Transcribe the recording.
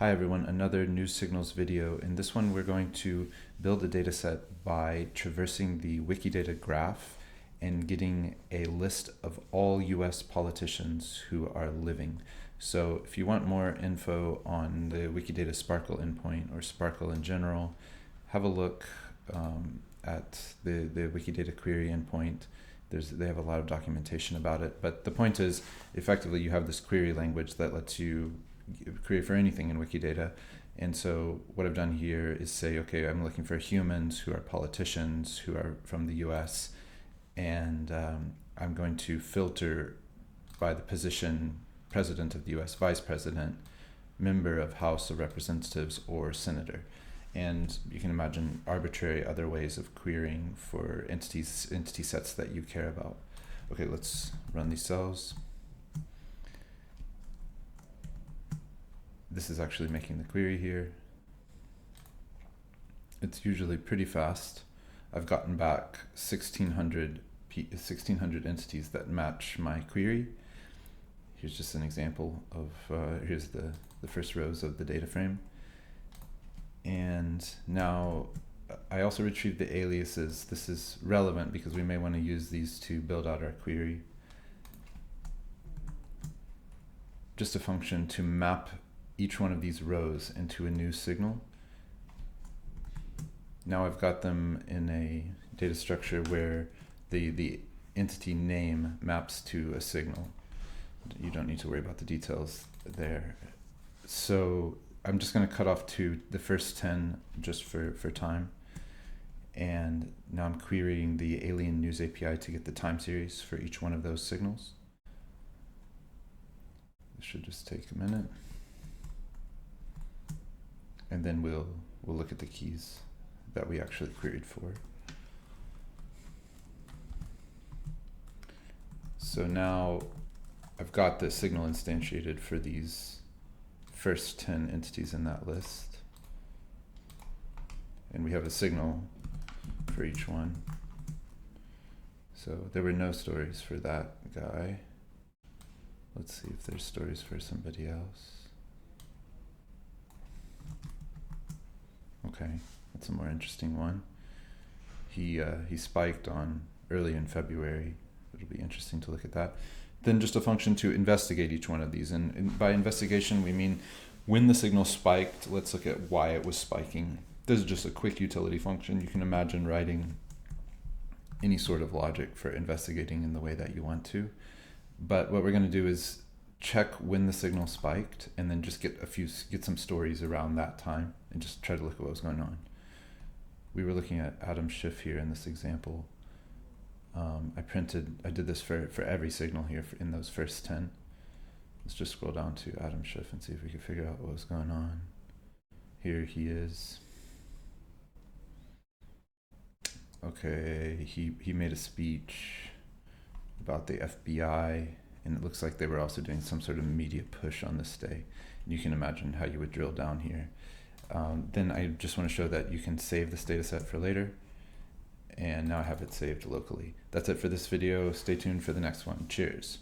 Hi everyone, another news signals video. In this one we're going to build a dataset by traversing the Wikidata graph and getting a list of all US politicians who are living. So if you want more info on the Wikidata SPARQL endpoint or SPARQL in general, have a look at the Wikidata query endpoint. They have a lot of documentation about it, but the point is effectively you have this query language that lets you query for anything in Wikidata. And so what I've done here is say, okay, I'm looking for humans who are politicians who are from the US, and I'm going to filter by the position president of the US, vice president, member of House of Representatives, or senator. And you can imagine arbitrary other ways of querying for entity sets that you care about. Okay, let's run these cells. This is actually making the query here. It's usually pretty fast. I've gotten back 1,600 entities that match my query. Here's just an example of, here's the first rows of the data frame. And now I also retrieved the aliases. This is relevant because we may want to use these to build out our query. Just a function to map each one of these rows into a new signal. Now I've got them in a data structure where the entity name maps to a signal. You don't need to worry about the details there. So I'm just going to cut off to the first 10 just for time. And now I'm querying the Alien News API to get the time series for each one of those signals. This should just take a minute. And then we'll look at the keys that we actually queried for. So now I've got the signal instantiated for these first 10 entities in that list. And we have a signal for each one. So there were no stories for that guy. Let's see if there's stories for somebody else. Okay, that's a more interesting one. He spiked on early in February. It'll be interesting to look at that. Then just a function to investigate each one of these. And by investigation, we mean when the signal spiked, let's look at why it was spiking. This is just a quick utility function. You can imagine writing any sort of logic for investigating in the way that you want to. But what we're going to do is check when the signal spiked and then just get some stories around that time and just try to look at what was going on. We were looking at Adam Schiff here in this example. I did this for every signal here in those first 10. Let's just scroll down to Adam Schiff and see if we can figure out what was going on. Here he is. Okay, he made a speech about the FBI, and it looks like they were also doing some sort of media push on this day. You can imagine how you would drill down here. Then I just want to show that you can save this data set for later. And now I have it saved locally. That's it for this video. Stay tuned for the next one. Cheers.